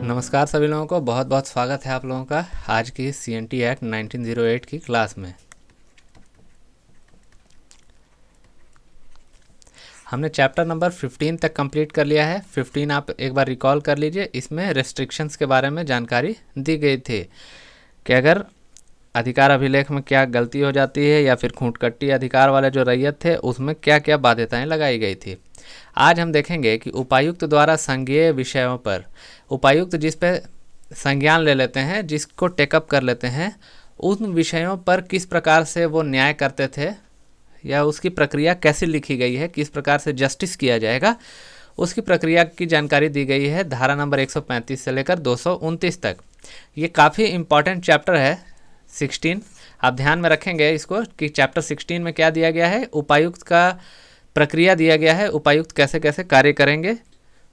नमस्कार सभी लोगों को, बहुत बहुत स्वागत है आप लोगों का आज की CNT एक्ट 1908 की क्लास में। हमने चैप्टर नंबर 15 तक कंप्लीट कर लिया है। 15 आप एक बार रिकॉल कर लीजिए। इसमें रेस्ट्रिक्शंस के बारे में जानकारी दी गई थी कि अगर अधिकार अभिलेख में क्या गलती हो जाती है या फिर खूंटकट्टी अधिकार वाले जो रैयत थे उसमें क्या क्या बाध्यताएं लगाई गई थी। आज हम देखेंगे कि उपायुक्त द्वारा संज्ञेय विषयों पर, उपायुक्त जिस पे संज्ञान ले लेते हैं, जिसको टेकअप कर लेते हैं, उन विषयों पर किस प्रकार से वो न्याय करते थे या उसकी प्रक्रिया कैसे लिखी गई है, किस प्रकार से जस्टिस किया जाएगा, उसकी प्रक्रिया की जानकारी दी गई है धारा नंबर 135 से लेकर 229 तक। ये काफ़ी इम्पॉर्टेंट चैप्टर है 16। आप ध्यान में रखेंगे इसको कि चैप्टर 16 में क्या दिया गया है, उपायुक्त का प्रक्रिया दिया गया है, उपायुक्त कैसे कैसे कार्य करेंगे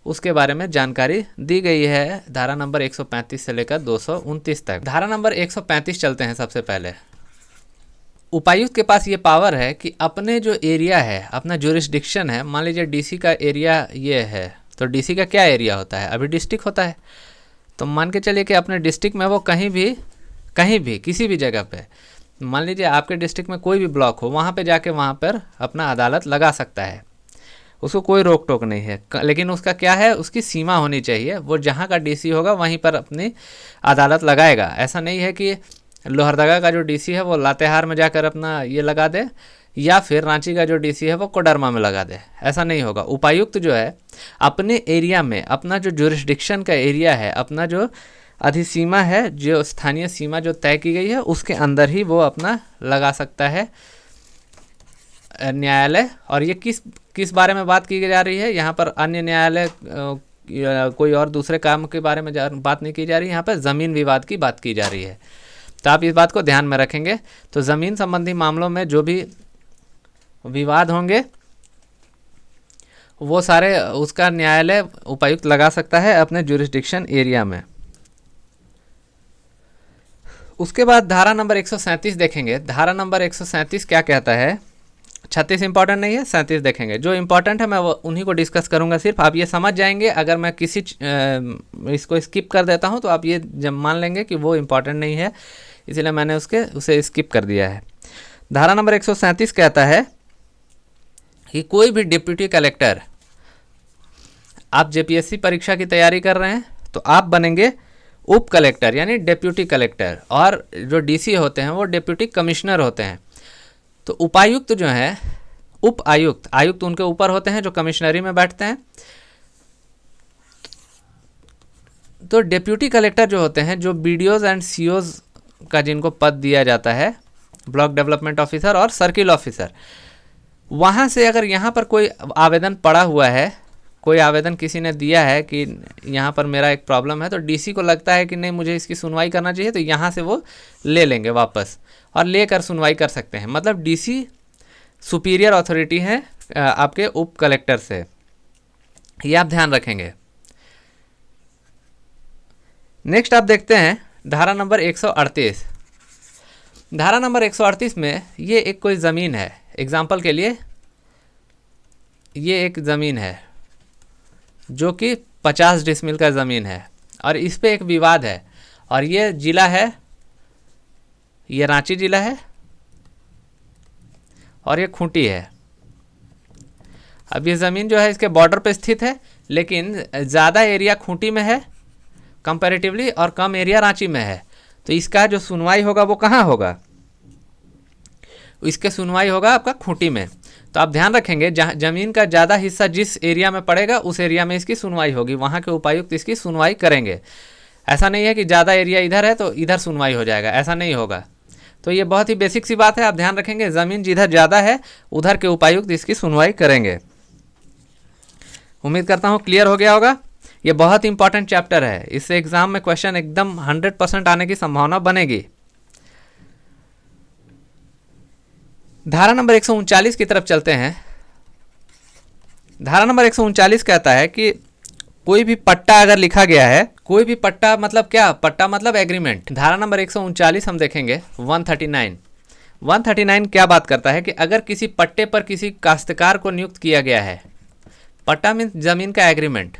उसके बारे में जानकारी दी गई है धारा नंबर 135 से लेकर 229 तक। धारा नंबर 135 चलते हैं। सबसे पहले उपायुक्त के पास ये पावर है कि अपने जो एरिया है, अपना ज्यूरिसडिक्शन है, मान लीजिए डीसी का एरिया ये है, तो डीसी का क्या एरिया होता है, अभी डिस्ट्रिक्ट होता है, तो मान के चलिए कि अपने डिस्ट्रिक्ट में वो कहीं भी किसी भी जगह पे, मान लीजिए आपके डिस्ट्रिक्ट में कोई भी ब्लॉक हो, वहाँ पे जाके वहाँ पर अपना अदालत लगा सकता है, उसको कोई रोक टोक नहीं है। लेकिन उसका क्या है, उसकी सीमा होनी चाहिए, वो जहाँ का डीसी होगा वहीं पर अपनी अदालत लगाएगा। ऐसा नहीं है कि लोहरदगा का जो डीसी है वो लातेहार में जाकर अपना ये लगा दे या फिर रांची का जो डीसी है वो कोडरमा में लगा दे, ऐसा नहीं होगा। उपायुक्त जो है अपने एरिया में, अपना जो ज्यूरिसडिक्शन का एरिया है, अपना जो अधिसीमा है, जो स्थानीय सीमा जो तय की गई है, उसके अंदर ही वो अपना लगा सकता है न्यायालय। और ये किस बारे में बात की जा रही है, यहाँ पर अन्य न्यायालय कोई और दूसरे काम के बारे में बात नहीं की जा रही है, यहाँ पर ज़मीन विवाद की बात की जा रही है। तो आप इस बात को ध्यान में रखेंगे। तो ज़मीन संबंधी मामलों में जो भी विवाद होंगे वो सारे उसका न्यायालय उपायुक्त लगा सकता है अपने ज्यूरिसडिक्शन एरिया में। उसके बाद धारा नंबर 137 देखेंगे। धारा नंबर 137 क्या कहता है, 36 इंपॉर्टेंट नहीं है, 37 देखेंगे। जो इंपॉर्टेंट है मैं वो उन्हीं को डिस्कस करूंगा सिर्फ, आप ये समझ जाएंगे। अगर मैं किसी इसको स्किप कर देता हूं तो आप ये जब मान लेंगे कि वो इंपॉर्टेंट नहीं है, इसलिए मैंने उसे स्किप कर दिया है। धारा नंबर 137 कहता है कि कोई भी डिप्यूटी कलेक्टर, आप जेपीएससी परीक्षा की तैयारी कर रहे हैं तो आप बनेंगे उप कलेक्टर यानी डेप्यूटी कलेक्टर, और जो डीसी होते हैं वो डेप्यूटी कमिश्नर होते हैं। तो उपायुक्त जो है, उप आयुक्त, आयुक्त उनके ऊपर होते हैं जो कमिश्नरी में बैठते हैं। तो डेप्यूटी कलेक्टर जो होते हैं, जो बीडीओज एंड सीओज का जिनको पद दिया जाता है, ब्लॉक डेवलपमेंट ऑफिसर और सर्किल ऑफिसर, वहाँ से अगर यहाँ पर कोई आवेदन पड़ा हुआ है, कोई आवेदन किसी ने दिया है कि यहाँ पर मेरा एक प्रॉब्लम है, तो डीसी को लगता है कि नहीं मुझे इसकी सुनवाई करना चाहिए, तो यहाँ से वो ले लेंगे वापस और लेकर सुनवाई कर सकते हैं। मतलब डीसी सुपीरियर अथॉरिटी है आपके उप कलेक्टर से, ये आप ध्यान रखेंगे। नेक्स्ट आप देखते हैं धारा नंबर 138। धारा नंबर 138 में ये एक कोई ज़मीन है, एग्जाम्पल के लिए ये एक ज़मीन है जो कि 50 डिसमिल का ज़मीन है और इस पे एक विवाद है, और ये जिला है, ये रांची जिला है और ये खूंटी है। अब ये ज़मीन जो है इसके बॉर्डर पे स्थित है, लेकिन ज़्यादा एरिया खूंटी में है कंपैरेटिवली और कम एरिया रांची में है। तो इसका जो सुनवाई होगा वो कहाँ होगा, इसके सुनवाई होगा आपका खूंटी में। तो आप ध्यान रखेंगे जहाँ ज़मीन का ज़्यादा हिस्सा जिस एरिया में पड़ेगा उस एरिया में इसकी सुनवाई होगी, वहाँ के उपायुक्त इसकी सुनवाई करेंगे। ऐसा नहीं है कि ज़्यादा एरिया इधर है तो इधर सुनवाई हो जाएगा, ऐसा नहीं होगा। तो ये बहुत ही बेसिक सी बात है, आप ध्यान रखेंगे ज़मीन जिधर ज़्यादा है उधर के उपायुक्त इसकी सुनवाई करेंगे। उम्मीद करता हूँ क्लियर हो गया होगा। ये बहुत इंपॉर्टेंट चैप्टर है, इससे एग्जाम में क्वेश्चन एकदम 100% आने की संभावना बनेगी। धारा नंबर 139 की तरफ चलते हैं। धारा नंबर 139 कहता है कि कोई भी पट्टा अगर लिखा गया है, कोई भी पट्टा मतलब क्या, पट्टा मतलब एग्रीमेंट। धारा नंबर 139 हम देखेंगे 139 क्या बात करता है कि अगर किसी पट्टे पर किसी काश्तकार को नियुक्त किया गया है, पट्टा मीन्स जमीन का एग्रीमेंट,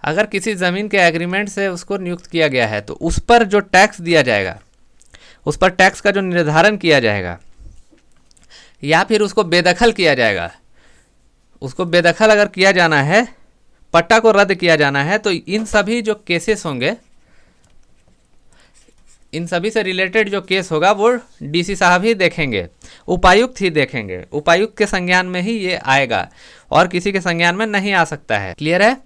अगर किसी ज़मीन के एग्रीमेंट से उसको नियुक्त किया गया है तो उस पर जो टैक्स दिया जाएगा, उस पर टैक्स का जो निर्धारण किया जाएगा, या फिर उसको बेदखल किया जाएगा, उसको बेदखल अगर किया जाना है, पट्टा को रद्द किया जाना है, तो इन सभी जो केसेस होंगे, इन सभी से रिलेटेड जो केस होगा वो डीसी साहब ही देखेंगे, उपायुक्त ही देखेंगे। उपायुक्त के संज्ञान में ही ये आएगा और किसी के संज्ञान में नहीं आ सकता है। क्लियर है?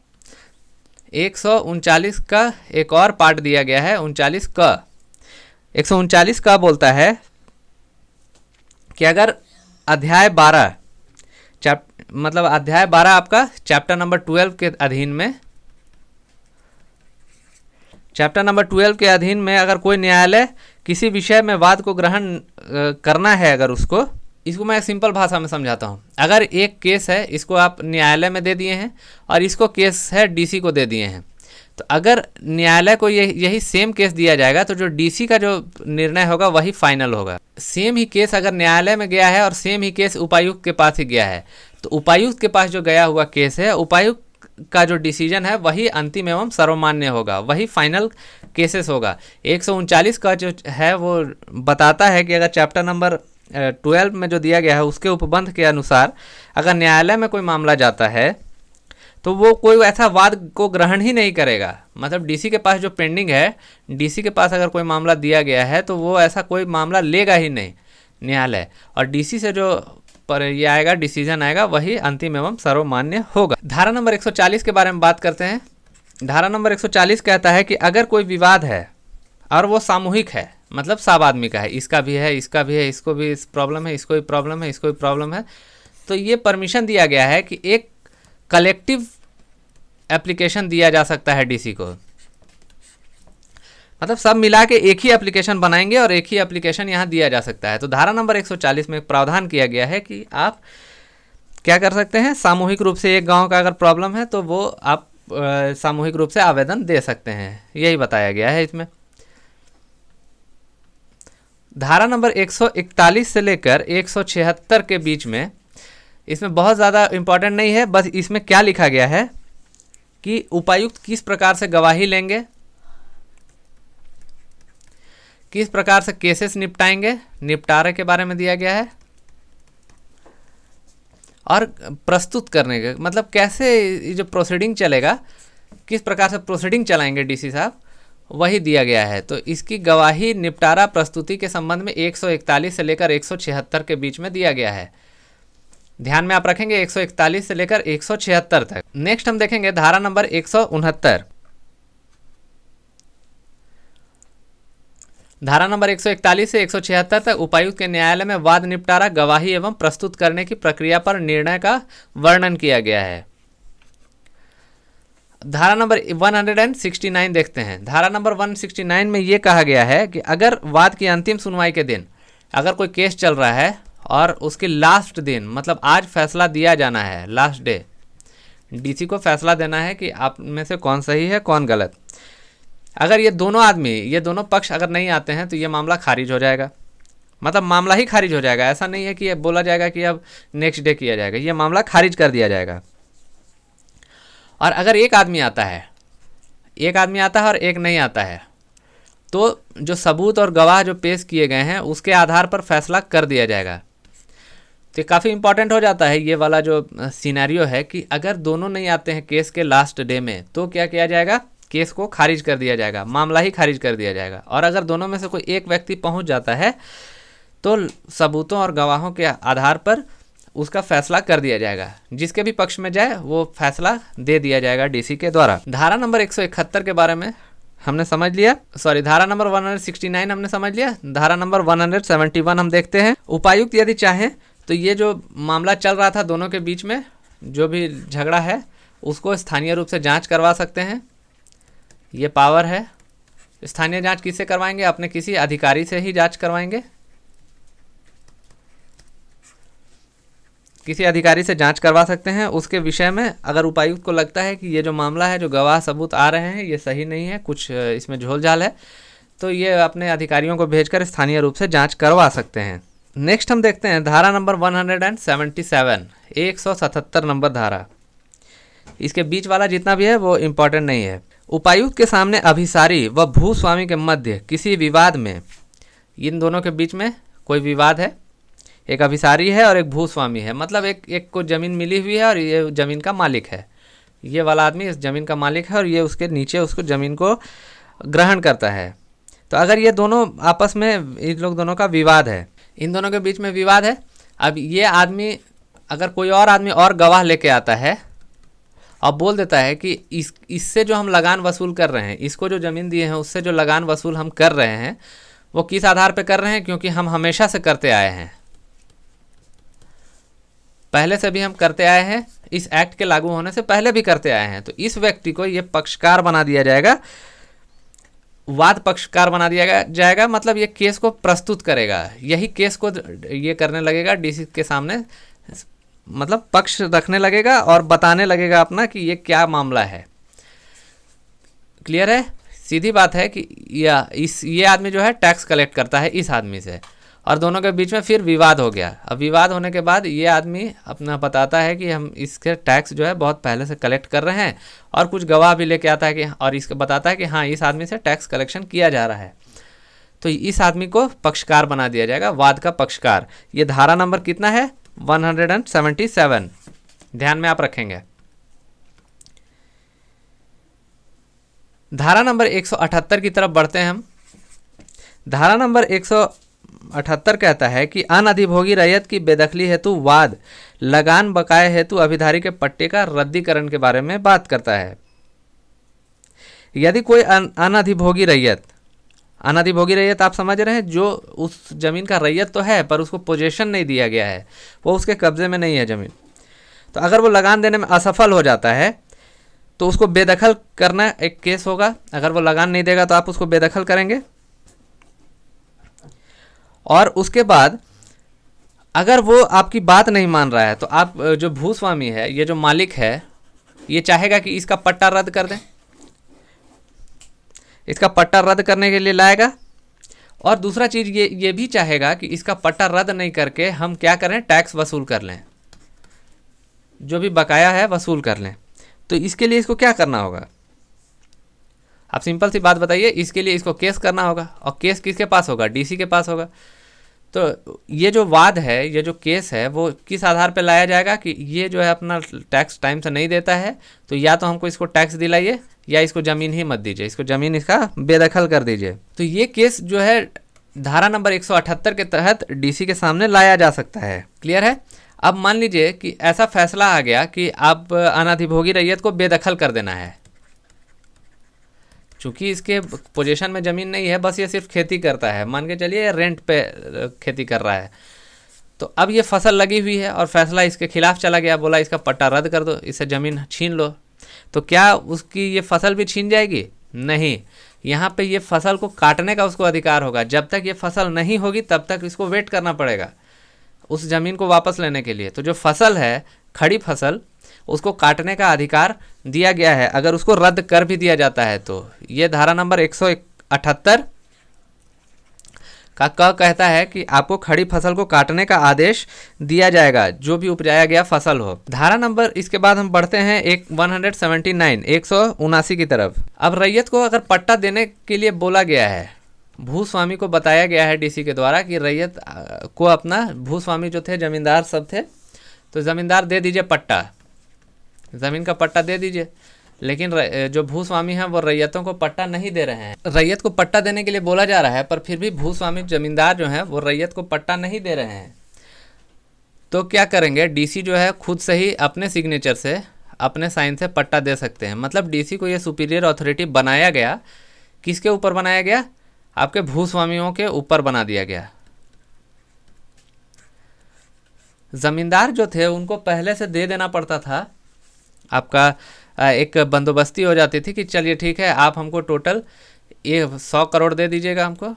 139 का एक और पार्ट दिया गया है, 39 का 139 का बोलता है कि अगर अध्याय 12 मतलब अध्याय 12 आपका चैप्टर नंबर 12 के अधीन में, चैप्टर नंबर 12 के अधीन में अगर कोई न्यायालय किसी विषय में वाद को ग्रहण करना है, अगर उसको, इसको मैं सिंपल भाषा में समझाता हूँ। अगर एक केस है, इसको आप न्यायालय में दे दिए हैं और इसको केस है डीसी को दे दिए हैं, तो अगर न्यायालय को यही सेम केस दिया जाएगा तो जो डीसी का जो निर्णय होगा वही फाइनल होगा। सेम ही केस अगर न्यायालय में गया है और सेम ही केस उपायुक्त के पास ही गया है, तो उपायुक्त के पास जो गया हुआ केस है, उपायुक्त का जो डिसीजन है वही अंतिम एवं सर्वमान्य होगा, वही फाइनल केसेस होगा। 139 का जो है वो बताता है कि अगर चैप्टर नंबर 12 में जो दिया गया है उसके उपबंध के अनुसार अगर न्यायालय में कोई मामला जाता है तो वो कोई ऐसा वाद को ग्रहण ही नहीं करेगा। मतलब डीसी के पास जो पेंडिंग है, डीसी के पास अगर कोई मामला दिया गया है तो वो ऐसा कोई मामला लेगा ही नहीं न्यायालय, और डीसी से जो पर ये आएगा, डिसीजन आएगा, वही अंतिम एवं सर्वमान्य होगा। धारा नंबर 140 के बारे में बात करते हैं। धारा नंबर 140 कहता है कि अगर कोई विवाद है और वो सामूहिक है, मतलब सब आदमी का है, इसका भी है, इसका भी है, इसको भी इस प्रॉब्लम है, इसको भी प्रॉब्लम है, इसको भी प्रॉब्लम है, तो ये परमिशन दिया गया है कि एक कलेक्टिव एप्लीकेशन दिया जा सकता है डीसी को। मतलब सब मिला के एक ही एप्लीकेशन बनाएंगे और एक ही एप्लीकेशन यहाँ दिया जा सकता है। तो धारा नंबर 140 में प्रावधान किया गया है कि आप क्या कर सकते हैं, सामूहिक रूप से एक गांव का अगर प्रॉब्लम है तो वो आप सामूहिक रूप से आवेदन दे सकते हैं, यही बताया गया है इसमें। धारा नंबर 141 से लेकर 176 के बीच में, इसमें बहुत ज़्यादा इम्पोर्टेंट नहीं है, बस इसमें क्या लिखा गया है कि उपायुक्त किस प्रकार से गवाही लेंगे, किस प्रकार से केसेस निपटाएंगे, निपटारे के बारे में दिया गया है, और प्रस्तुत करने के मतलब कैसे ये जो प्रोसीडिंग चलेगा, किस प्रकार से प्रोसीडिंग चलाएंगे डीसी साहब, वही दिया गया है। तो इसकी गवाही, निपटारा, प्रस्तुति के संबंध में 141 से लेकर 176 के बीच में दिया गया है। ध्यान में आप रखेंगे 141 से लेकर 176 तक। नेक्स्ट हम देखेंगे धारा नंबर 169। धारा नंबर 141 से 176 तक उपायुक्त के न्यायालय में वाद निपटारा, गवाही एवं प्रस्तुत करने की प्रक्रिया पर निर्णय का वर्णन किया गया है। धारा नंबर 169 देखते हैं। धारा नंबर 169 में ये कहा गया है कि अगर वाद की अंतिम सुनवाई के दिन अगर कोई केस चल रहा है और उसके लास्ट दिन, मतलब आज फैसला दिया जाना है, लास्ट डे डीसी को फैसला देना है कि आप में से कौन सही है कौन गलत, अगर ये दोनों आदमी, ये दोनों पक्ष अगर नहीं आते हैं तो ये मामला खारिज हो जाएगा। मतलब मामला ही खारिज हो जाएगा, ऐसा नहीं है कि ये बोला जाएगा कि अब नेक्स्ट डे किया जाएगा, ये मामला खारिज कर दिया जाएगा। और अगर एक आदमी आता है, एक आदमी आता है और एक नहीं आता है, तो जो सबूत और गवाह जो पेश किए गए हैं उसके आधार पर फैसला कर दिया जाएगा। तो काफ़ी इंपॉर्टेंट हो जाता है ये वाला जो सिनेरियो है कि अगर दोनों नहीं आते हैं केस के लास्ट डे में तो क्या किया जाएगा, केस को खारिज कर दिया जाएगा, मामला ही खारिज कर दिया जाएगा। और अगर दोनों में से कोई एक व्यक्ति पहुंच जाता है तो सबूतों और गवाहों के आधार पर उसका फैसला कर दिया जाएगा, जिसके भी पक्ष में जाए वो फैसला दे दिया जाएगा डीसी के द्वारा। धारा नंबर 171 के बारे में हमने समझ लिया, सॉरी धारा नंबर 169 हमने समझ लिया। धारा नंबर 171 हम देखते हैं। उपायुक्त यदि चाहें तो ये जो मामला चल रहा था दोनों के बीच में, जो भी झगड़ा है, उसको स्थानीय रूप से जांच करवा सकते हैं, ये पावर है। स्थानीय जांच किससे करवाएंगे, अपने किसी अधिकारी से ही जांच करवाएंगे, किसी अधिकारी से जांच करवा सकते हैं उसके विषय में। अगर उपायुक्त को लगता है कि ये जो मामला है, जो गवाह सबूत आ रहे हैं, ये सही नहीं है, कुछ इसमें झोल-झाल है, तो ये अपने अधिकारियों को भेजकर स्थानीय रूप से जांच करवा सकते हैं। नेक्स्ट हम देखते हैं धारा नंबर 177, 177 नंबर धारा। इसके बीच वाला जितना भी है वो इम्पोर्टेंट नहीं है। उपायुक्त के सामने अभिसारी व भूस्वामी के मध्य किसी विवाद में, इन दोनों के बीच में कोई विवाद है, एक अभिसारी है और एक भूस्वामी है, मतलब एक को ज़मीन मिली हुई है और ये ज़मीन का मालिक है, ये वाला आदमी इस ज़मीन का मालिक है और ये उसके नीचे उसको ज़मीन को ग्रहण करता है। तो अगर ये दोनों आपस में, इन लोग दोनों का विवाद है, इन दोनों के बीच में विवाद है। अब ये आदमी, अगर कोई और आदमी और गवाह लेके आता है और बोल देता है कि इससे जो हम लगान वसूल कर रहे हैं, इसको जो ज़मीन दिए हैं उससे जो लगान वसूल हम कर रहे हैं वो किस आधार पे कर रहे हैं, क्योंकि हम हमेशा से करते आए हैं, पहले से भी हम करते आए हैं, इस एक्ट के लागू होने से पहले भी करते आए हैं। तो इस व्यक्ति को ये पक्षकार बना दिया जाएगा, वाद पक्षकार बना दिया जाएगा, मतलब ये केस को प्रस्तुत करेगा, यही केस को ये करने लगेगा डीसी के सामने, मतलब पक्ष रखने लगेगा और बताने लगेगा अपना कि ये क्या मामला है। क्लियर है? सीधी बात है कि ये आदमी जो है टैक्स कलेक्ट करता है इस आदमी से, और दोनों के बीच में फिर विवाद हो गया। अब विवाद होने के बाद ये आदमी अपना बताता है कि हम इसके टैक्स जो है बहुत पहले से कलेक्ट कर रहे हैं, और कुछ गवाह भी लेके आता है कि, और इसको बताता है कि हाँ इस आदमी से टैक्स कलेक्शन किया जा रहा है। तो इस आदमी को पक्षकार बना दिया जाएगा, वाद का पक्षकार। ये धारा नंबर कितना है? 177 ध्यान में आप रखेंगे। धारा नंबर 178 की तरफ बढ़ते हैं हम। धारा नंबर 178 कहता है कि अनअधिभोगी रैयत की बेदखली हेतु वाद लगान बकाये हेतु अभिधारी के पट्टे का रद्दीकरण के बारे में बात करता है। यदि कोई अनअधिभोगी रैयत आप समझ रहे हैं, जो उस जमीन का रैयत तो है पर उसको पोजेशन नहीं दिया गया है, वो उसके कब्जे में नहीं है जमीन, तो अगर वो लगान देने में असफल हो जाता है तो उसको बेदखल करना एक केस होगा। अगर वो लगान नहीं देगा तो आप उसको बेदखल करेंगे, और उसके बाद अगर वो आपकी बात नहीं मान रहा है तो आप, जो भूस्वामी है, ये जो मालिक है, ये चाहेगा कि इसका पट्टा रद्द कर दें, इसका पट्टा रद्द करने के लिए लाएगा। और दूसरा चीज़ ये भी चाहेगा कि इसका पट्टा रद्द नहीं करके हम क्या करें, टैक्स वसूल कर लें, जो भी बकाया है वसूल कर लें। तो इसके लिए इसको क्या करना होगा? आप सिंपल सी बात बताइए, इसके लिए इसको केस करना होगा, और केस किसके पास होगा? डीसी के पास होगा। तो ये जो वाद है, ये जो केस है, वो किस आधार पे लाया जाएगा कि ये जो है अपना टैक्स टाइम से नहीं देता है, तो या तो हमको इसको टैक्स दिलाइए या इसको ज़मीन ही मत दीजिए, इसको ज़मीन इसका बेदखल कर दीजिए। तो ये केस जो है धारा नंबर 178 के तहत डीसी के सामने लाया जा सकता है। क्लियर है? अब मान लीजिए कि ऐसा फैसला आ गया कि आप अनधिभोगी रैयत को बेदखल कर देना है, चूँकि इसके पोजीशन में ज़मीन नहीं है, बस ये सिर्फ खेती करता है, मान के चलिए रेंट पे खेती कर रहा है। तो अब ये फसल लगी हुई है और फैसला इसके खिलाफ चला गया, बोला इसका पट्टा रद्द कर दो, इससे ज़मीन छीन लो। तो क्या उसकी ये फसल भी छीन जाएगी? नहीं, यहाँ पे ये फसल को काटने का उसको अधिकार होगा। जब तक ये फसल नहीं होगी तब तक इसको वेट करना पड़ेगा उस ज़मीन को वापस लेने के लिए। तो जो फसल है, खड़ी फसल, उसको काटने का अधिकार दिया गया है, अगर उसको रद्द कर भी दिया जाता है तो। ये धारा नंबर 178 का कहता है कि आपको खड़ी फसल को काटने का आदेश दिया जाएगा, जो भी उपजाया गया फसल हो। धारा नंबर, इसके बाद हम बढ़ते हैं 179 की तरफ। अब रैयत को अगर पट्टा देने के लिए बोला गया है, भूस्वामी को बताया गया है डीसी के द्वारा कि रैयत को अपना, भूस्वामी जो थे जमींदार सब थे, तो ज़मींदार दे दीजिए पट्टा, ज़मीन का पट्टा दे दीजिए। लेकिन जो भूस्वामी हैं वो रैयतों को पट्टा नहीं दे रहे हैं। रैयत को पट्टा देने के लिए बोला जा रहा है, पर फिर भी भूस्वामी जमींदार जो हैं वो रैयत को पट्टा नहीं दे रहे हैं। तो क्या करेंगे, डीसी जो है खुद से ही अपने सिग्नेचर से, अपने साइन से पट्टा दे सकते हैं। मतलब डीसी को ये सुपीरियर अथॉरिटी बनाया गया, किसके ऊपर बनाया गया? आपके भूस्वामियों के ऊपर बना दिया गया। जमींदार जो थे उनको पहले से दे देना पड़ता था, आपका एक बंदोबस्ती हो जाती थी कि चलिए ठीक है, आप हमको टोटल ये 100 करोड़ दे दीजिएगा हमको,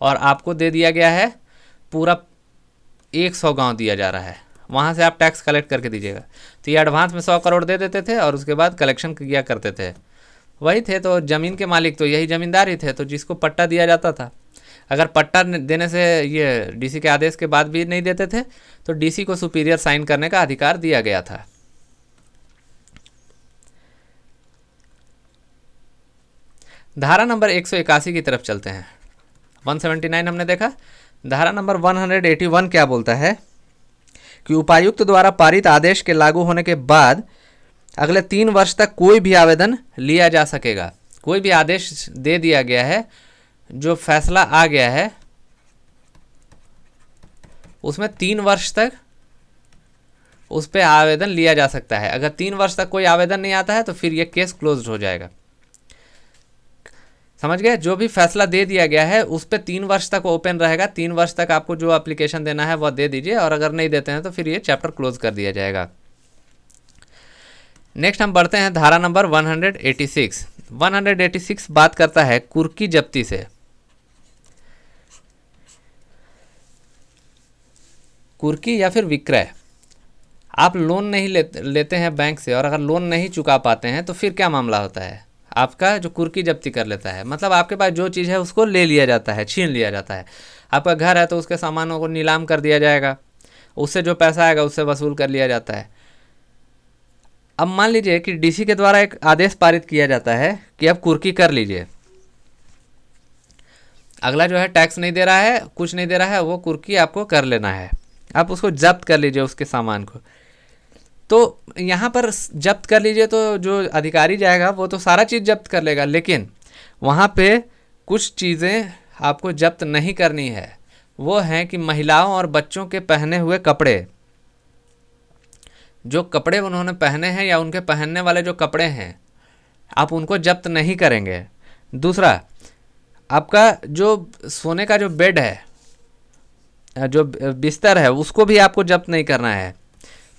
और आपको दे दिया गया है पूरा 100 गांव दिया जा रहा है, वहाँ से आप टैक्स कलेक्ट करके दीजिएगा। तो ये एडवांस में 100 करोड़ दे देते थे और उसके बाद कलेक्शन किया करते थे, वही थे। तो ज़मीन के मालिक तो यही ज़मींदार ही थे, तो जिसको पट्टा दिया जाता था। अगर पट्टा देने से ये डीसी के आदेश के बाद भी नहीं देते थे तो डीसी को सुपीरियर साइन करने का अधिकार दिया गया था। धारा नंबर 181 की तरफ चलते हैं। 179 हमने देखा। धारा नंबर 181 क्या बोलता है कि उपायुक्त द्वारा पारित आदेश के लागू होने के बाद अगले 3 वर्ष तक कोई भी आवेदन लिया जा सकेगा। कोई भी आदेश दे दिया गया है, जो फैसला आ गया है, उसमें 3 वर्ष तक उस पर आवेदन लिया जा सकता है। अगर 3 वर्ष तक कोई आवेदन नहीं आता है तो फिर ये केस क्लोज्ड हो जाएगा। समझ गए? जो भी फैसला दे दिया गया है उस पर 3 वर्ष तक ओपन रहेगा। 3 वर्ष तक आपको जो एप्लीकेशन देना है वह दे दीजिए, और अगर नहीं देते हैं तो फिर ये चैप्टर क्लोज कर दिया जाएगा। नेक्स्ट हम बढ़ते हैं धारा नंबर 186। 186 बात करता है कुर्की जब्ती से। कुर्की या फिर विक्रय। आप लोन नहीं लेते हैं बैंक से, और अगर लोन नहीं चुका पाते हैं तो फिर क्या मामला होता है? आपका जो कुर्की जब्ती कर लेता है, मतलब आपके पास जो चीज़ है उसको ले लिया जाता है, छीन लिया जाता है। आपका घर है तो उसके सामानों को नीलाम कर दिया जाएगा, उससे जो पैसा आएगा उससे वसूल कर लिया जाता है। अब मान लीजिए कि डीसी के द्वारा एक आदेश पारित किया जाता है कि अब कुर्की कर लीजिए। अगला जो है टैक्स नहीं दे रहा है, कुछ नहीं दे रहा है, वो कुर्की आपको कर लेना है। आप उसको जब्त कर लीजिए, उसके सामान को। तो यहाँ पर जब्त कर लीजिए तो जो अधिकारी जाएगा वो तो सारा चीज़ जब्त कर लेगा, लेकिन वहाँ पे कुछ चीज़ें आपको जब्त नहीं करनी है। वो हैं कि महिलाओं और बच्चों के पहने हुए कपड़े, जो कपड़े उन्होंने पहने हैं या उनके पहनने वाले जो कपड़े हैं, आप उनको जब्त नहीं करेंगे। दूसरा, आपका जो सोने का जो बेड है, जो बिस्तर है, उसको भी आपको जब्त नहीं करना है।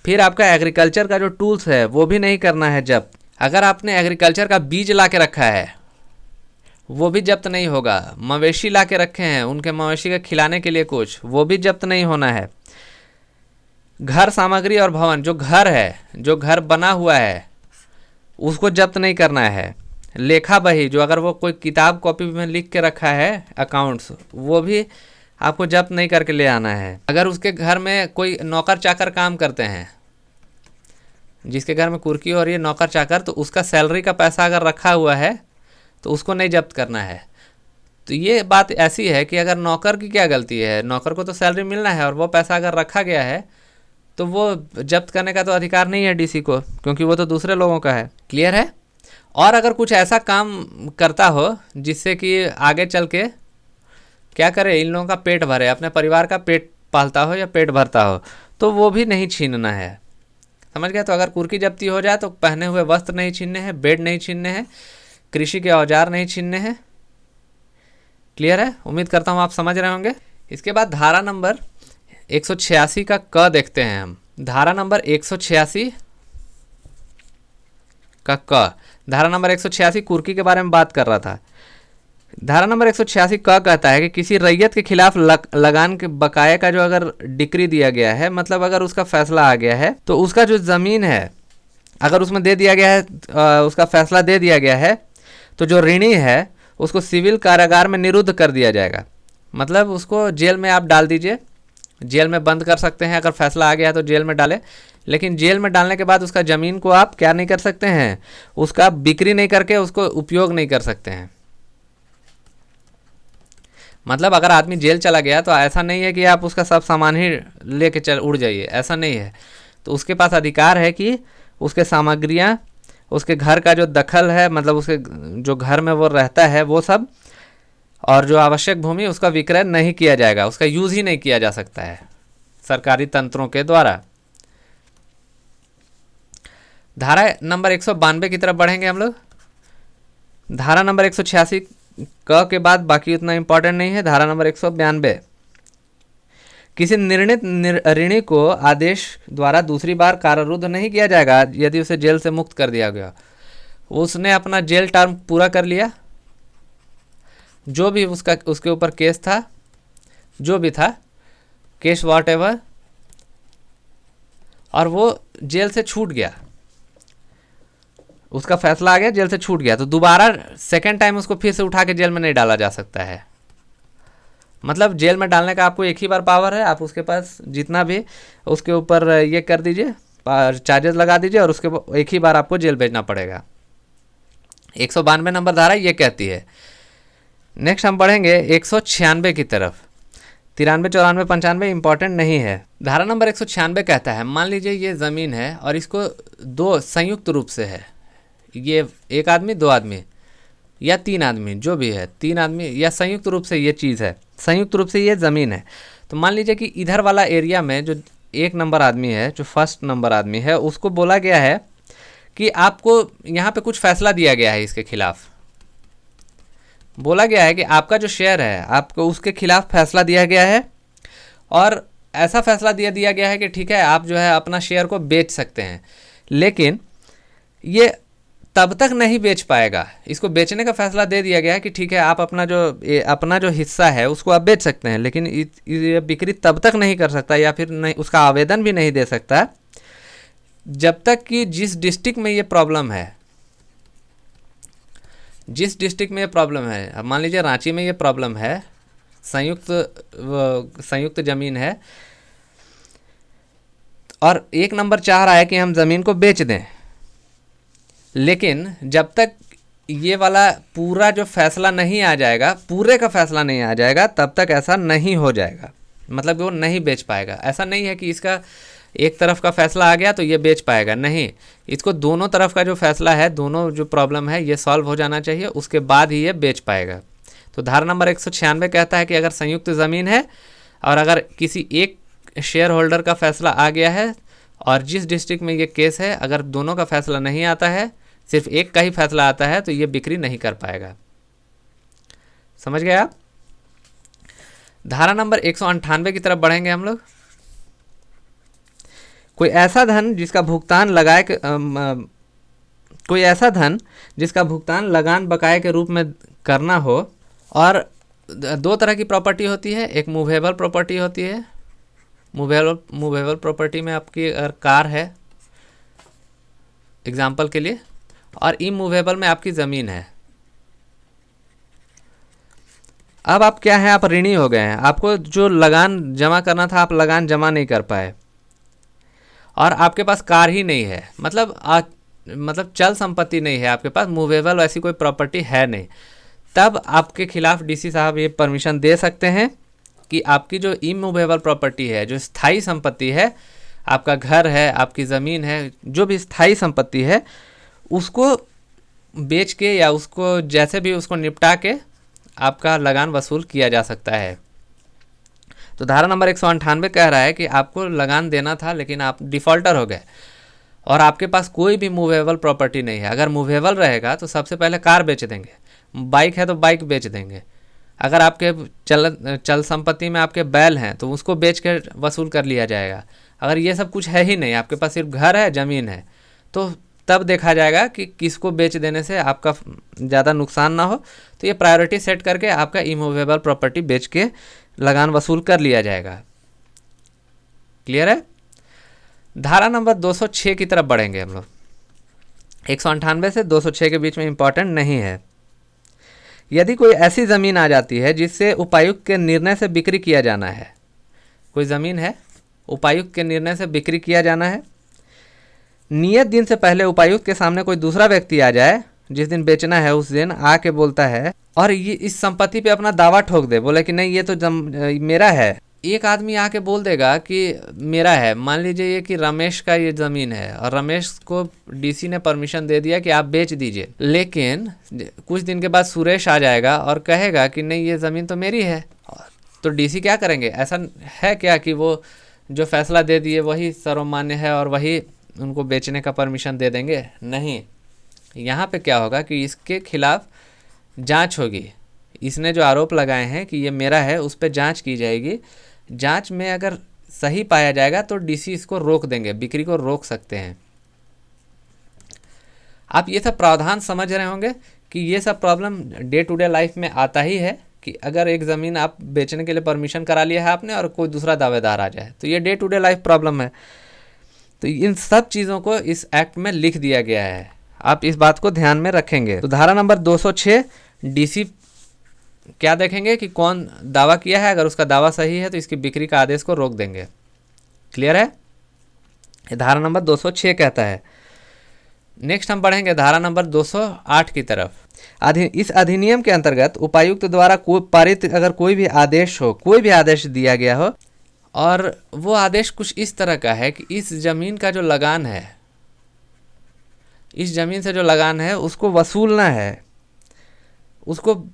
फिर आपका एग्रीकल्चर का जो टूल्स है वो भी नहीं करना है जब्त। अगर आपने एग्रीकल्चर का बीज ला के रखा है वो भी जब्त नहीं होगा। मवेशी ला के रखे हैं, उनके मवेशी के खिलाने के लिए कुछ, वो भी जब्त नहीं होना है। घर सामग्री और भवन, जो घर है, जो घर बना हुआ है, उसको जब्त नहीं करना है। लेखा बही, जो अगर वो कोई किताब कॉपी में लिख के रखा है अकाउंट्स, वो भी आपको जब्त नहीं करके ले आना है। अगर उसके घर में कोई नौकर चाकर काम करते हैं, जिसके घर में कुर्की हो रही है, नौकर चाकर, तो उसका सैलरी का पैसा अगर रखा हुआ है तो उसको नहीं जब्त करना है। तो ये बात ऐसी है कि अगर नौकर की क्या गलती है, नौकर को तो सैलरी मिलना है, और वो पैसा अगर रखा गया है तो वो जब्त करने का तो अधिकार नहीं है डीसी को, क्योंकि वो तो दूसरे लोगों का है। क्लियर है? और अगर कुछ ऐसा काम करता हो जिससे कि आगे चल के क्या करे, इन लोगों का पेट भरे, अपने परिवार का पेट पालता हो या पेट भरता हो, तो वो भी नहीं छीनना है। समझ गया? तो अगर कुर्की जब्ती हो जाए तो पहने हुए वस्त्र नहीं छीनने हैं, बेड नहीं छीनने हैं, कृषि के औजार नहीं छीनने हैं। क्लियर है? उम्मीद करता हूँ आप समझ रहे होंगे। इसके बाद धारा नंबर 186 का क देखते हैं हम। धारा नंबर 186 का क। धारा नंबर 186 कुर्की के बारे में बात कर रहा था। धारा नंबर 186 क कहता है कि किसी रैयत के खिलाफ लगान के बकाये का जो अगर डिक्री दिया गया है, मतलब अगर उसका फैसला आ गया है, तो उसका जो ज़मीन है अगर उसमें दे दिया गया है, उसका फैसला दे दिया गया है, तो जो ऋणी है उसको सिविल कारागार में निरुद्ध कर दिया जाएगा। मतलब उसको जेल में आप डाल दीजिए, जेल में बंद कर सकते हैं। अगर फैसला आ गया है तो जेल में डालें, लेकिन जेल में डालने के बाद उसका ज़मीन को आप क्या नहीं कर सकते हैं, उसका बिक्री नहीं करके उसको उपयोग नहीं कर सकते हैं। मतलब अगर आदमी जेल चला गया तो ऐसा नहीं है कि आप उसका सब सामान ही लेके चल उड़ जाइए, ऐसा नहीं है। तो उसके पास अधिकार है कि उसके सामग्रियाँ, उसके घर का जो दखल है, मतलब उसके जो घर में वो रहता है वो सब, और जो आवश्यक भूमि, उसका विक्रय नहीं किया जाएगा, उसका यूज़ ही नहीं किया जा सकता है सरकारी तंत्रों के द्वारा। धारा नंबर 192 की तरफ बढ़ेंगे हम लोग। धारा नंबर 186 क के बाद बाकी उतना इंपॉर्टेंट नहीं है। धारा नंबर 192, किसी निर्णित ऋणी को आदेश द्वारा दूसरी बार कारारुद्ध नहीं किया जाएगा यदि उसे जेल से मुक्त कर दिया गया। उसने अपना जेल टर्म पूरा कर लिया, जो भी उसके ऊपर केस था, जो भी था केस वॉटएवर, और वो जेल से छूट गया, उसका फैसला आ गया, जेल से छूट गया, तो दोबारा सेकेंड टाइम उसको फिर से उठा के जेल में नहीं डाला जा सकता है। मतलब जेल में डालने का आपको एक ही बार पावर है। आप उसके पास जितना भी उसके ऊपर ये कर दीजिए, चार्जेस लगा दीजिए, और उसके एक ही बार आपको जेल भेजना पड़ेगा। 192 नंबर धारा ये कहती है। नेक्स्ट हम बढ़ेंगे 196 की तरफ। 93, 94, 95 इंपॉर्टेंट नहीं है। धारा नंबर 196 कहता है, मान लीजिए ये ज़मीन है और इसको दो संयुक्त रूप से है, ये एक आदमी, दो आदमी या तीन आदमी, जो भी है, तीन आदमी या संयुक्त रूप से ये चीज़ है, संयुक्त रूप से ये ज़मीन है। तो मान लीजिए कि इधर वाला एरिया में जो 1 नंबर आदमी है, जो फर्स्ट नंबर आदमी है, उसको बोला गया है कि आपको यहाँ पे कुछ फैसला दिया गया है, इसके खिलाफ बोला गया है कि आपका जो शेयर है आपको उसके खिलाफ फैसला दिया गया है, और ऐसा फैसला दिया गया है कि ठीक है आप जो है अपना शेयर को बेच सकते हैं, लेकिन ये तब तक नहीं बेच पाएगा। इसको बेचने का फैसला दे दिया गया है कि ठीक है आप अपना जो हिस्सा है उसको आप बेच सकते हैं, लेकिन ये बिक्री तब तक नहीं कर सकता या फिर नहीं, उसका आवेदन भी नहीं दे सकता जब तक कि जिस डिस्ट्रिक्ट में ये प्रॉब्लम है, जिस डिस्ट्रिक्ट में ये प्रॉब्लम है, अब मान लीजिए रांची में ये प्रॉब्लम है, संयुक्त ज़मीन है और 1 नंबर चाह रहा है कि हम ज़मीन को बेच दें, लेकिन जब तक ये वाला पूरा जो फैसला नहीं आ जाएगा, पूरे का फैसला नहीं आ जाएगा, तब तक ऐसा नहीं हो जाएगा, मतलब वो नहीं बेच पाएगा। ऐसा नहीं है कि इसका एक तरफ का फैसला आ गया तो ये बेच पाएगा, नहीं, इसको दोनों तरफ का जो फैसला है, दोनों जो प्रॉब्लम है ये सॉल्व हो जाना चाहिए, उसके बाद ही ये बेच पाएगा। तो धारा नंबर 196 कहता है कि अगर संयुक्त ज़मीन है और अगर किसी एक शेयर होल्डर का फैसला आ गया है और जिस डिस्ट्रिक्ट में ये केस है, अगर दोनों का फैसला नहीं आता है, सिर्फ एक का ही फैसला आता है, तो ये बिक्री नहीं कर पाएगा। समझ गए आप? धारा नंबर 198 की तरफ बढ़ेंगे हम लोग। कोई ऐसा धन जिसका भुगतान लगान बकाये के रूप में करना हो, और 2 तरह की प्रॉपर्टी होती है, एक मूवेबल प्रॉपर्टी होती है, मूवेबल प्रॉपर्टी में आपकी अगर कार है एग्जाम्पल के लिए, और इमूवेबल में आपकी ज़मीन है। अब आप क्या हैं, आप ऋणी हो गए हैं, आपको जो लगान जमा करना था आप लगान जमा नहीं कर पाए, और आपके पास कार ही नहीं है, मतलब चल संपत्ति नहीं है आपके पास, मूवेबल ऐसी कोई प्रॉपर्टी है नहीं, तब आपके खिलाफ डीसी साहब ये परमिशन दे सकते हैं कि आपकी जो इमूवेबल प्रॉपर्टी है, जो स्थायी संपत्ति है, आपका घर है, आपकी ज़मीन है, जो भी स्थायी संपत्ति है, उसको बेच के या उसको जैसे भी उसको निपटा के आपका लगान वसूल किया जा सकता है। तो धारा नंबर 198 कह रहा है कि आपको लगान देना था, लेकिन आप डिफ़ॉल्टर हो गए और आपके पास कोई भी मूवेबल प्रॉपर्टी नहीं है। अगर मूवेबल रहेगा तो सबसे पहले कार बेच देंगे, बाइक है तो बाइक बेच देंगे, अगर आपके चल संपत्ति में आपके बैल हैं तो उसको बेच के वसूल कर लिया जाएगा। अगर ये सब कुछ है ही नहीं, आपके पास सिर्फ घर है, ज़मीन है, तो तब देखा जाएगा कि किसको बेच देने से आपका ज़्यादा नुकसान ना हो, तो ये प्रायोरिटी सेट करके आपका इमूवेबल प्रॉपर्टी बेच के लगान वसूल कर लिया जाएगा। क्लियर है? धारा नंबर 206 की तरफ बढ़ेंगे हम लोग। 198 से 206 के बीच में इंपॉर्टेंट नहीं है। यदि कोई ऐसी ज़मीन आ जाती है जिससे उपायुक्त के निर्णय से बिक्री किया जाना है, कोई ज़मीन है, उपायुक्त के निर्णय से बिक्री किया जाना है, नियत दिन से पहले उपायुक्त के सामने कोई दूसरा व्यक्ति आ जाए, जिस दिन बेचना है उस दिन आके बोलता है और ये इस संपत्ति पे अपना दावा ठोक दे, बोले कि नहीं ये तो मेरा है। एक आदमी आके बोल देगा कि मेरा है, मान लीजिए ये कि रमेश का ये ज़मीन है और रमेश को डीसी ने परमिशन दे दिया कि आप बेच दीजिए, लेकिन कुछ दिन के बाद सुरेश आ जाएगा और कहेगा कि नहीं ये ज़मीन तो मेरी है, तो डीसी क्या करेंगे? ऐसा है क्या कि वो जो फैसला दे दिए वही सर्वमान्य है और वही उनको बेचने का परमिशन दे देंगे? नहीं, यहाँ पे क्या होगा कि इसके खिलाफ जांच होगी, इसने जो आरोप लगाए हैं कि ये मेरा है उस पर जांच की जाएगी, जांच में अगर सही पाया जाएगा तो डीसी इसको रोक देंगे, बिक्री को रोक सकते हैं। आप ये सब प्रावधान समझ रहे होंगे कि ये सब problem day to day life में आता ही है कि अगर एक ज़मीन आप बेचने के लिए परमिशन करा लिया है आपने और कोई दूसरा दावेदार आ जाए, तो ये day to day life problem है। तो इन सब चीज़ों को इस एक्ट में लिख दिया गया है, आप इस बात को ध्यान में रखेंगे। तो धारा नंबर 206 डीसी क्या देखेंगे कि कौन दावा किया है, अगर उसका दावा सही है तो इसकी बिक्री का आदेश को रोक देंगे। क्लियर है? धारा नंबर 206 कहता है नेक्स्ट हम बढ़ेंगे धारा नंबर 208 की तरफ। इस अधिनियम के अंतर्गत उपायुक्त द्वारा कोई पारित अगर कोई भी आदेश हो, कोई भी आदेश दिया गया हो और वो आदेश कुछ इस तरह का है कि इस जमीन का जो लगान है, इस जमीन से जो लगान है उसको वसूलना है, उसको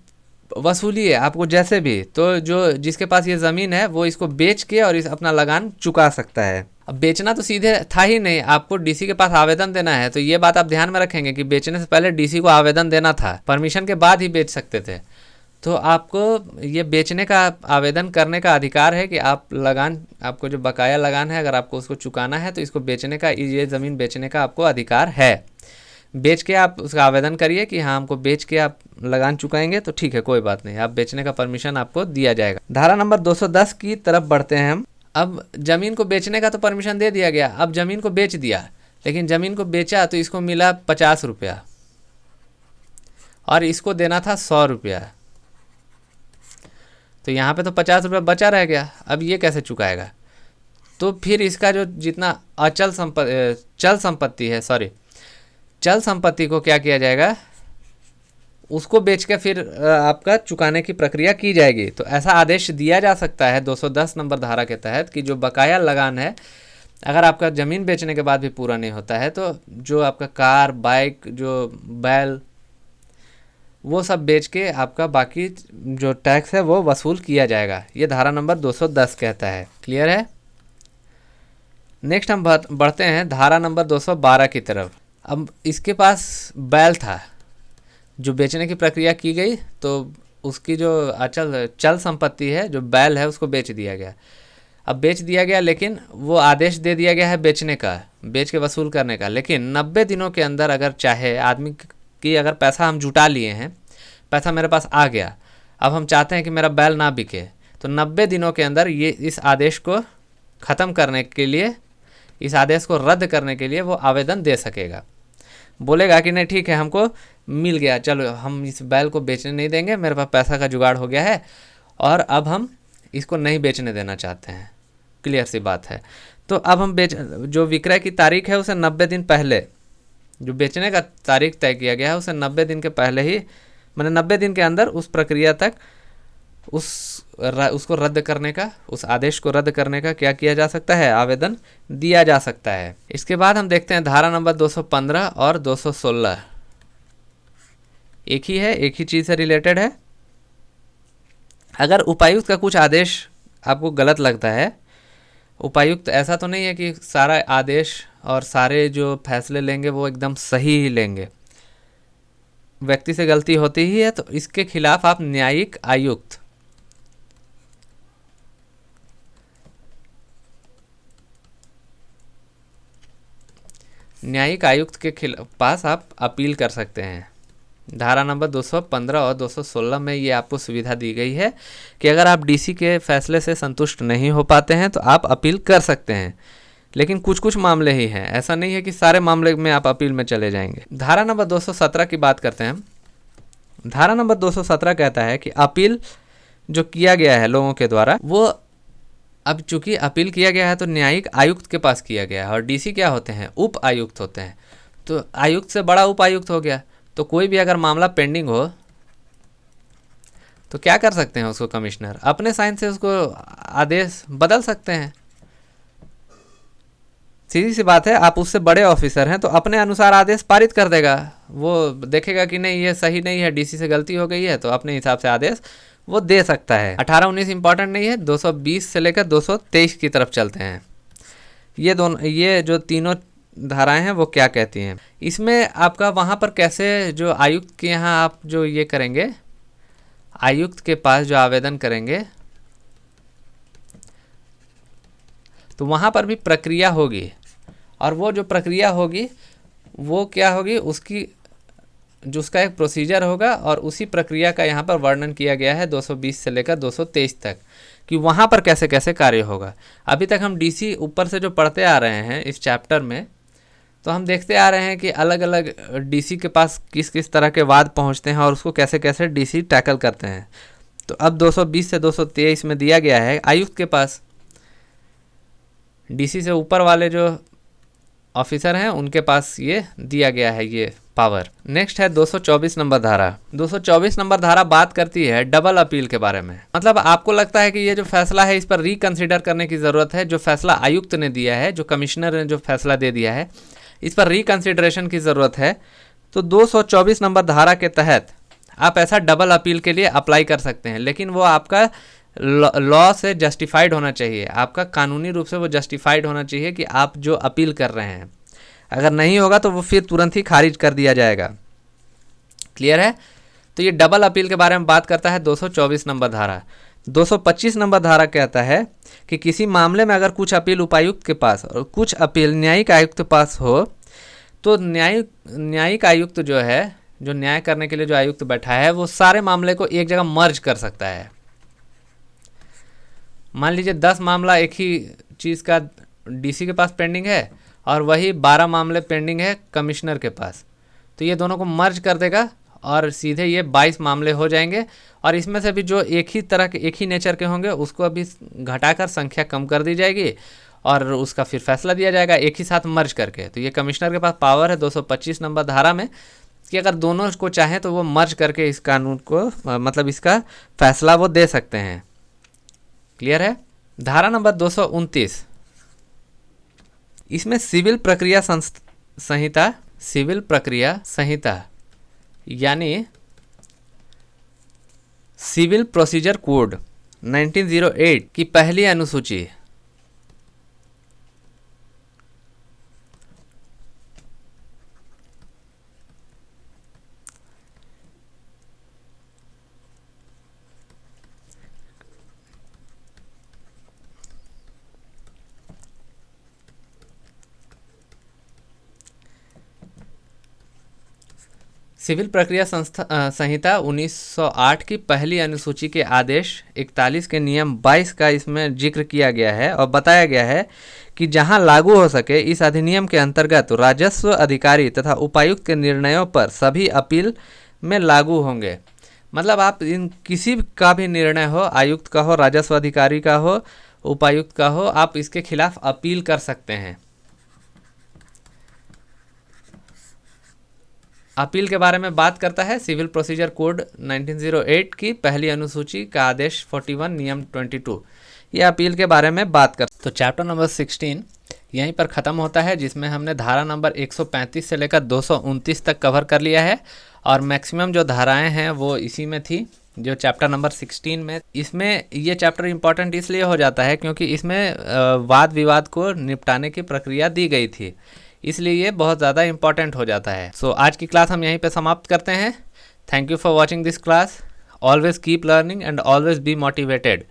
वसूलिए आपको जैसे भी, तो जो जिसके पास ये ज़मीन है वो इसको बेच के और इस अपना लगान चुका सकता है। अब बेचना तो सीधे था ही नहीं, आपको डीसी के पास आवेदन देना है, तो ये बात आप ध्यान में रखेंगे कि बेचने से पहले डीसी को आवेदन देना था, परमिशन के बाद ही बेच सकते थे। तो आपको ये बेचने का आवेदन करने का अधिकार है कि आप लगान, आपको जो बकाया लगान है अगर आपको उसको चुकाना है तो इसको बेचने का, ये ज़मीन बेचने का आपको अधिकार है। बेच के आप उसका आवेदन करिए कि हाँ हमको बेच के आप लगान चुकाएंगे, तो ठीक है कोई बात नहीं, आप बेचने का परमिशन आपको दिया जाएगा। धारा नंबर 210 की तरफ बढ़ते हैं हम। अब ज़मीन को बेचने का तो परमिशन दे दिया गया, अब ज़मीन को बेच दिया, लेकिन ज़मीन को बेचा तो इसको मिला 50 रुपया और इसको देना था 100 रुपया, तो यहाँ पे तो 50 रुपया बचा रह गया। अब ये कैसे चुकाएगा? तो फिर इसका जो जितना अचल चल संपत्ति है, चल संपत्ति को क्या किया जाएगा, उसको बेच के फिर आपका चुकाने की प्रक्रिया की जाएगी। तो ऐसा आदेश दिया जा सकता है 210 नंबर धारा के तहत कि जो बकाया लगान है अगर आपका ज़मीन बेचने के बाद भी पूरा नहीं होता है तो जो आपका कार, बाइक, जो बैल, वो सब बेच के आपका बाकी जो टैक्स है वो वसूल किया जाएगा। ये धारा नंबर 210 कहता है। क्लियर है? नेक्स्ट हम बढ़ते हैं धारा नंबर 212 की तरफ। अब इसके पास बैल था, जो बेचने की प्रक्रिया की गई तो उसकी जो अचल चल संपत्ति है, जो बैल है, उसको बेच दिया गया। अब बेच दिया गया, लेकिन वो आदेश दे दिया गया है बेचने का, बेच के वसूल करने का, लेकिन 90 दिनों के अंदर अगर चाहे आदमी कि अगर पैसा हम जुटा लिए हैं, पैसा मेरे पास आ गया, अब हम चाहते हैं कि मेरा बैल ना बिके, तो 90 दिनों के अंदर ये इस आदेश को ख़त्म करने के लिए, इस आदेश को रद्द करने के लिए वो आवेदन दे सकेगा। बोलेगा कि नहीं ठीक है हमको मिल गया, चलो हम इस बैल को बेचने नहीं देंगे, मेरे पास पैसा का जुगाड़ हो गया है और अब हम इसको नहीं बेचने देना चाहते हैं। क्लियर सी बात है। तो अब हम जो विक्रय की तारीख है उसे 90 दिन पहले, जो बेचने का तारीख तय किया गया है उसे 90 दिन के पहले ही, मैंने 90 दिन के अंदर उस प्रक्रिया तक उसको रद्द करने का, उस आदेश को रद्द करने का क्या किया जा सकता है, आवेदन दिया जा सकता है। इसके बाद हम देखते हैं धारा नंबर 215 और 216, एक ही है, एक ही चीज़ से रिलेटेड है। अगर उपायुक्त का कुछ आदेश आपको गलत लगता है, उपायुक्त ऐसा तो नहीं है कि सारा आदेश और सारे जो फैसले लेंगे वो एकदम सही ही लेंगे, व्यक्ति से गलती होती ही है, तो इसके खिलाफ आप न्यायिक आयुक्त, न्यायिक आयुक्त के पास आप अपील कर सकते हैं। धारा नंबर 215 और 216 में ये आपको सुविधा दी गई है कि अगर आप डीसी के फैसले से संतुष्ट नहीं हो पाते हैं तो आप अपील कर सकते हैं, लेकिन कुछ कुछ मामले ही हैं, ऐसा नहीं है कि सारे मामले में आप अपील में चले जाएंगे। धारा नंबर 217 की बात करते हैं हम। धारा नंबर 217 कहता है कि अपील जो किया गया है लोगों के द्वारा, वो अब चूंकि अपील किया गया है तो न्यायिक आयुक्त के पास किया गया है, और डीसी क्या होते हैं, उप आयुक्त होते हैं, तो आयुक्त से बड़ा उप आयुक्त हो गया। तो कोई भी अगर मामला पेंडिंग हो तो क्या कर सकते हैं, उसको कमिश्नर अपने साइन से उसको आदेश बदल सकते हैं। सीधी सी बात है, आप उससे बड़े ऑफिसर हैं तो अपने अनुसार आदेश पारित कर देगा। वो देखेगा कि नहीं ये सही नहीं है, डीसी से गलती हो गई है, तो अपने हिसाब से आदेश वो दे सकता है। 18-19 इंपॉर्टेंट नहीं है, 220 से लेकर 223 की तरफ चलते हैं। ये जो तीनों धाराएं हैं वो क्या कहती हैं। इसमें आपका वहाँ पर कैसे जो आयुक्त के यहाँ आप जो ये करेंगे, आयुक्त के पास जो आवेदन करेंगे तो वहाँ पर भी प्रक्रिया होगी, और वो जो प्रक्रिया होगी वो क्या होगी, उसका एक प्रोसीजर होगा, और उसी प्रक्रिया का यहाँ पर वर्णन किया गया है 220 से लेकर 223 तक कि वहाँ पर कैसे कैसे कार्य होगा। अभी तक हम डीसी ऊपर से जो पढ़ते आ रहे हैं इस चैप्टर में, तो हम देखते आ रहे हैं कि अलग अलग डीसी के पास किस किस तरह के वाद पहुँचते हैं और उसको कैसे कैसे डीसी टैकल करते हैं। तो अब 220 से 223 में दिया गया है आयुक्त के पास, डीसी से ऊपर वाले जो ऑफिसर हैं उनके पास ये दिया गया है ये पावर। नेक्स्ट है 224 नंबर धारा। 224 नंबर धारा बात करती है डबल अपील के बारे में। मतलब आपको लगता है कि ये जो फैसला है इस पर रिकंसिडर करने की ज़रूरत है, जो फैसला आयुक्त ने दिया है, जो कमिश्नर ने जो फैसला दे दिया है, इस पर रिकंसिडरेशन की ज़रूरत है। तो 224 नंबर धारा के तहत आप ऐसा डबल अपील के लिए अप्लाई कर सकते हैं, लेकिन वो आपका लॉ से जस्टिफाइड होना चाहिए, आपका कानूनी रूप से वो जस्टिफाइड होना चाहिए कि आप जो अपील कर रहे हैं। अगर नहीं होगा तो वो फिर तुरंत ही खारिज कर दिया जाएगा। क्लियर है? तो ये डबल अपील के बारे में बात करता है 224 नंबर धारा। 225 नंबर धारा कहता है कि किसी मामले में अगर कुछ अपील उपायुक्त के पास और कुछ अपील न्यायिक आयुक्त के पास हो तो न्यायिक आयुक्त जो है, जो न्याय करने के लिए जो आयुक्त बैठा है, वो सारे मामले को एक जगह मर्ज कर सकता है। मान लीजिए 10 मामला एक ही चीज़ का डीसी के पास पेंडिंग है और वही 12 मामले पेंडिंग है कमिश्नर के पास, तो ये दोनों को मर्ज कर देगा और सीधे ये 22 मामले हो जाएंगे। और इसमें से भी जो एक ही तरह के, एक ही नेचर के होंगे, उसको अभी घटाकर संख्या कम कर दी जाएगी और उसका फिर फैसला दिया जाएगा एक ही साथ मर्ज करके। तो ये कमिश्नर के पास पावर है 225 नंबर धारा में कि अगर दोनों को चाहें तो वो मर्ज करके इस कानून को, मतलब इसका फैसला वो दे सकते हैं। क्लियर है? धारा नंबर 229, इसमें सिविल प्रक्रिया संहिता यानी सिविल प्रोसीजर कोड 1908 की पहली अनुसूची सिविल प्रक्रिया संहिता 1908 की पहली अनुसूची के आदेश 41 के नियम 22 का इसमें जिक्र किया गया है और बताया गया है कि जहां लागू हो सके इस अधिनियम के अंतर्गत राजस्व अधिकारी तथा उपायुक्त के निर्णयों पर सभी अपील में लागू होंगे। मतलब आप इन किसी का भी निर्णय हो, आयुक्त का हो, राजस्व अधिकारी का हो, उपायुक्त का हो, आप इसके खिलाफ अपील कर सकते हैं। अपील के बारे में बात करता है सिविल प्रोसीजर कोड 1908 की पहली अनुसूची का आदेश 41 नियम 22, ये अपील के बारे में बात कर। तो चैप्टर नंबर 16 यहीं पर ख़त्म होता है, जिसमें हमने धारा नंबर 135 से लेकर 229 तक कवर कर लिया है और मैक्सिमम जो धाराएं हैं वो इसी में थी, जो चैप्टर नंबर 16 में। इसमें ये चैप्टर इम्पॉर्टेंट इसलिए हो जाता है क्योंकि इसमें वाद विवाद को निपटाने की प्रक्रिया दी गई थी, इसलिए ये बहुत ज़्यादा इंपॉर्टेंट हो जाता है। सो आज की क्लास हम यहीं पे समाप्त करते हैं। Thank you for watching this class. Always keep learning and always be motivated.